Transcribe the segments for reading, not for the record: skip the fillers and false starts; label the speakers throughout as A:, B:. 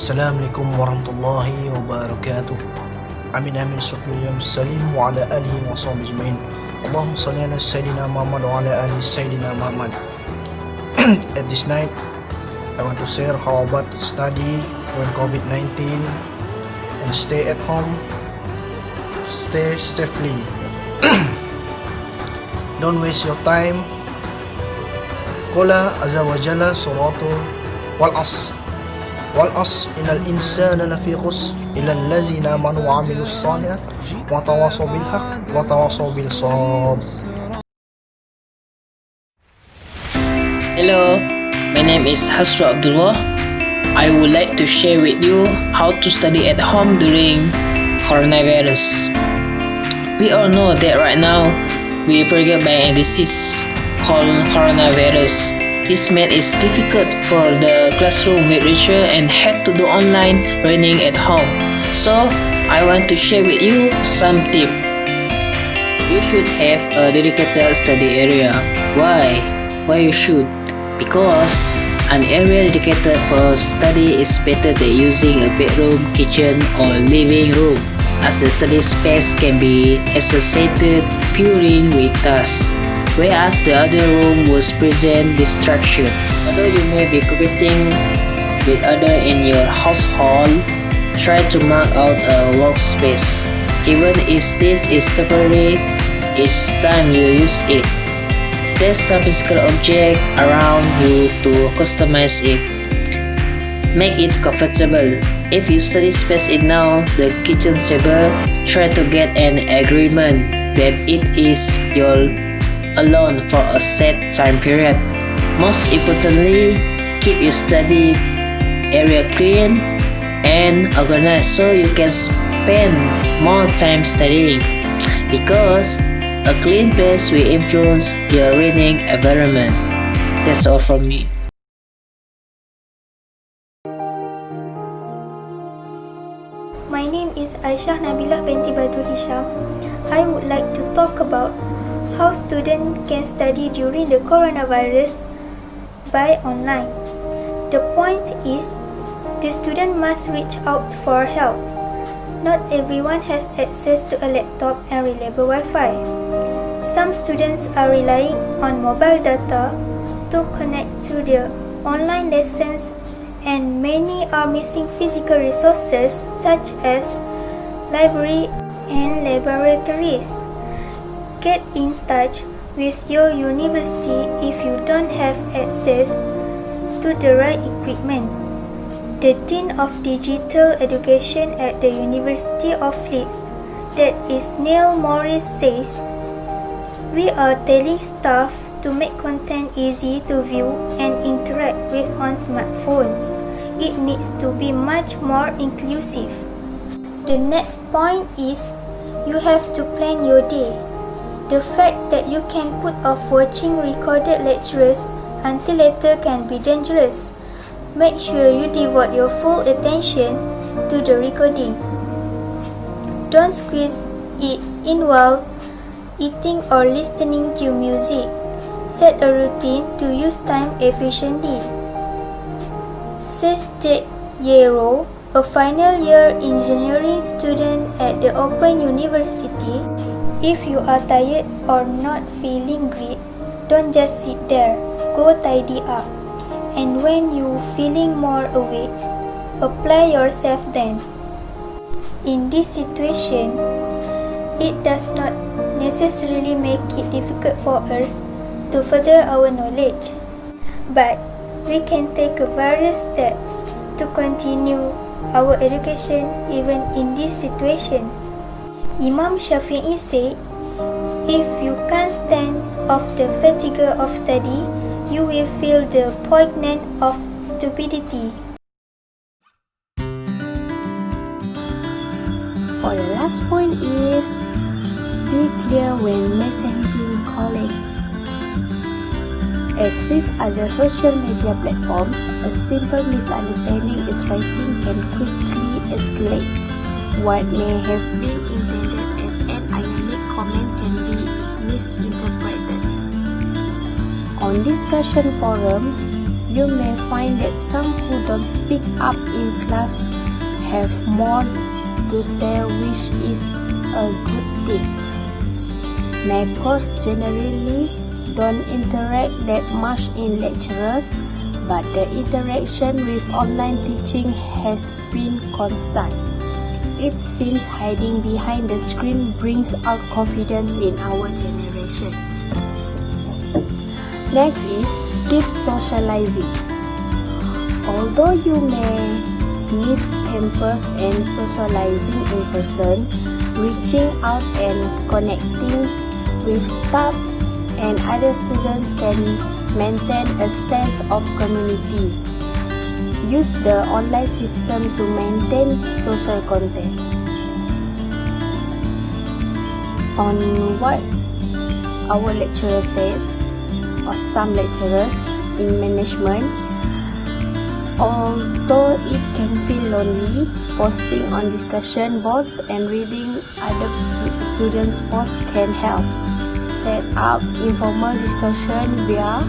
A: Assalamualaikum warahmatullahi wabarakatuh. Amin amin sallallahu salim wa ala alihi wa sahbihi ajma'in. Allahumma salli ala Sayyidina Muhammad wa ala ali Sayyidina Muhammad. At this night, I want to share how about to study when COVID-19 and stay at home, stay safely. Don't waste your time. Qala azza wa jalla suratul wal innal insana lafi khusr illa allazina amanu wa amilus shalihat wa tawassaw bil haqq wa tawassaw bil sabr.
B: Hello, my name is Hasra Abdullah. I would like to share with you how to study at home during coronavirus. We all know that right now we are plagued by a disease called coronavirus. This made it difficult for the classroom literature and had to do online learning at home. So I want to share with you some tips. You should have a dedicated study area. Why? Why you should? Because an area dedicated for study is better than using a bedroom, kitchen or living room, as the study space can be associated purely with tasks, whereas the other room was present distraction. Although you may be competing with others in your household, try to mark out a workspace. Even if this is temporary, each time you use it, place some physical object around you to customize it. Make it comfortable. If your study space is now the kitchen table, try to get an agreement that it is your alone for a set time period. Most importantly, keep your study area clean and organized so you can spend more time studying, because a clean place will influence your reading environment. That's all from me.
C: My name is Aisyah Nabilah binti Badrul Hisham. I would like to talk about how students can study during the coronavirus by online. The point is, the student must reach out for help. Not everyone has access to a laptop and reliable Wi-Fi. Some students are relying on mobile data to connect to their online lessons, and many are missing physical resources such as library and laboratories. Get in touch with your university if you don't have access to the right equipment. The Dean of Digital Education at the University of Leeds, that is Neil Morris, says, "We are telling staff to make content easy to view and interact with on smartphones. It needs to be much more inclusive." The next point is, you have to plan your day. The fact that you can put off watching recorded lectures until later can be dangerous. Make sure you devote your full attention to the recording. Don't squeeze it in while eating or listening to music. Set a routine to use time efficiently. Says Jack Yero, a final year engineering student at the Open University, "If you are tired or not feeling great, don't just sit there, go tidy up. And when you feeling more awake, apply yourself then." In this situation, it does not necessarily make it difficult for us to further our knowledge, but we can take various steps to continue our education even in these situations. Imam Shafi'i said, "If you can't stand off the fatigue of study, you will feel the poignant of stupidity."
D: For the last point is, be clear when messaging colleagues. As with other social media platforms, a simple misunderstanding is writing can quickly escalate. What may have been intended as an ironic comment can be misinterpreted. On discussion forums, You may find that some who don't speak up in class have more to say, which is a good thing. Makers generally don't interact that much in lectures, but the interaction with online teaching has been constant. It seems hiding behind the screen brings out confidence in our generations. Next is deep socializing. Although you may miss campus and socializing in person, reaching out and connecting with staff and other students can maintain a sense of community. Use the online system to maintain social contact. On what our lecturer says, or some lecturers in management, although it can feel lonely, posting on discussion boards and reading other students' posts can help. Set up informal discussion via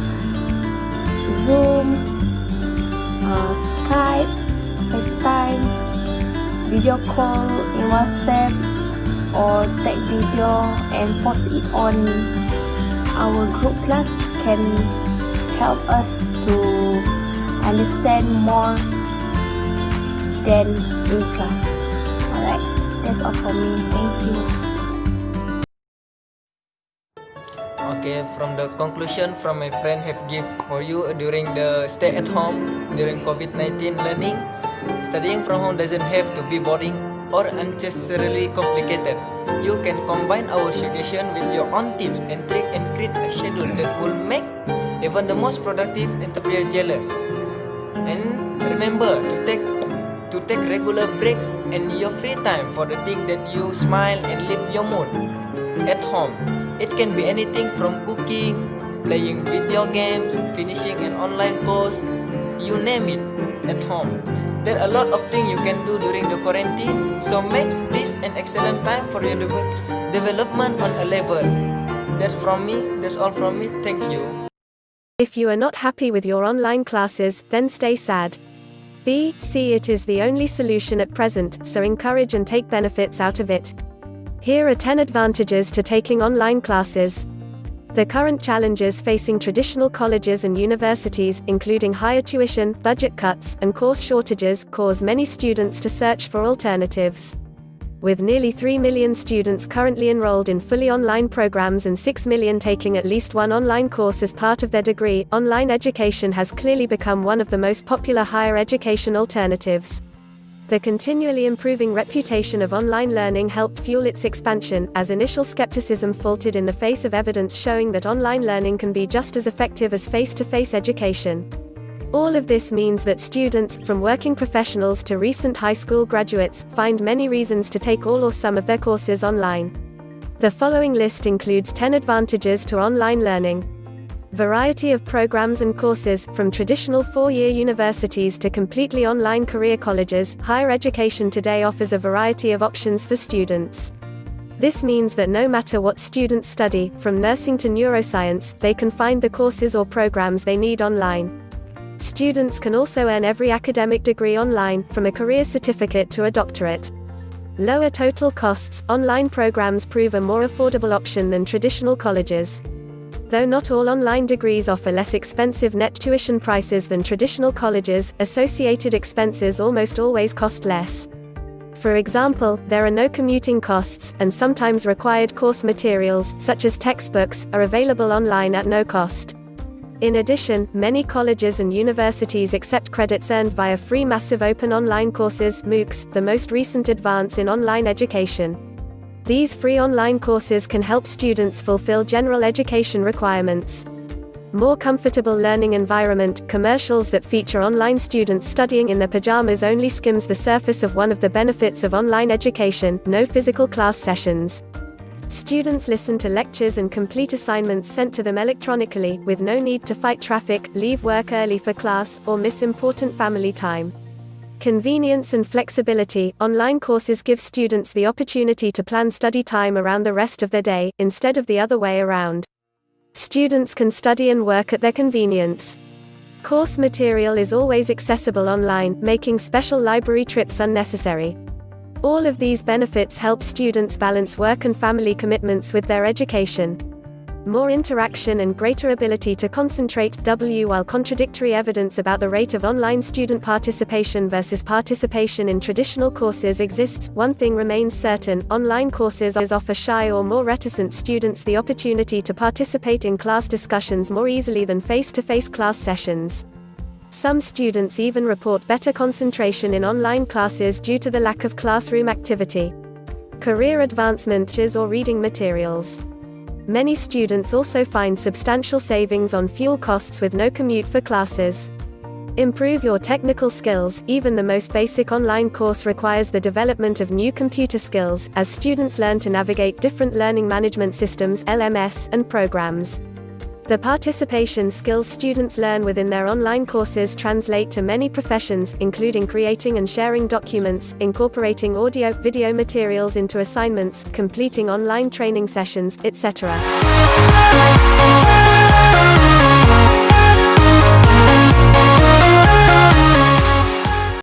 D: Zoom, Skype, FaceTime, video call in WhatsApp, or take video and post it on our group class can help us to understand more than in class. Alright, that's all for me. Thank you.
E: Okay, from the conclusion from my friend have give for you during the stay at home during COVID-19 learning, studying from home doesn't have to be boring or unnecessarily complicated. You can combine our suggestion with your own tips and tricks and create a schedule that will make even the most productive entrepreneur jealous. And remember to take regular breaks and your free time for the thing that you smile and lift your mood. At home, it can be anything from cooking, playing video games, finishing an online course, you name it, at home. There are a lot of things you can do during the quarantine, so make this an excellent time for your development on a level. That's all from me, thank you.
F: If you are not happy with your online classes, then stay sad. See it is the only solution at present, so encourage and take benefits out of it. Here are 10 advantages to taking online classes. The current challenges facing traditional colleges and universities, including higher tuition, budget cuts, and course shortages, cause many students to search for alternatives. With nearly 3 million students currently enrolled in fully online programs and 6 million taking at least one online course as part of their degree, online education has clearly become one of the most popular higher education alternatives. The continually improving reputation of online learning helped fuel its expansion, as initial skepticism faltered in the face of evidence showing that online learning can be just as effective as face-to-face education. All of this means that students, from working professionals to recent high school graduates, find many reasons to take all or some of their courses online. The following list includes 10 advantages to online learning. Variety of programs and courses, from traditional 4-year universities to completely online career colleges, higher education today offers a variety of options for students. This means that no matter what students study, from nursing to neuroscience, they can find the courses or programs they need online. Students can also earn every academic degree online, from a career certificate to a doctorate. Lower total costs, online programs prove a more affordable option than traditional colleges. Though not all online degrees offer less expensive net tuition prices than traditional colleges, associated expenses almost always cost less. For example, there are no commuting costs, and sometimes required course materials, such as textbooks, are available online at no cost. In addition, many colleges and universities accept credits earned via free massive open online courses, MOOCs, the most recent advance in online education. These free online courses can help students fulfill general education requirements. More comfortable learning environment, commercials that feature online students studying in their pajamas only skims the surface of one of the benefits of online education: no physical class sessions. Students listen to lectures and complete assignments sent to them electronically, with no need to fight traffic, leave work early for class, or miss important family time. Convenience and flexibility, online courses give students the opportunity to plan study time around the rest of their day, instead of the other way around. Students can study and work at their convenience. Course material is always accessible online, making special library trips unnecessary. All of these benefits help students balance work and family commitments with their education. More interaction and greater ability to concentrate. While contradictory evidence about the rate of online student participation versus participation in traditional courses exists, one thing remains certain: online courses offer shy or more reticent students the opportunity to participate in class discussions more easily than face-to-face class sessions. Some students even report better concentration in online classes due to the lack of classroom activity. Career advancement or reading materials. Many students also find substantial savings on fuel costs with no commute for classes. Improve your technical skills. Even the most basic online course requires the development of new computer skills, as students learn to navigate different learning management systems (LMS) and programs. The participation skills students learn within their online courses translate to many professions, including creating and sharing documents, incorporating audio-video materials into assignments, completing online training sessions, etc.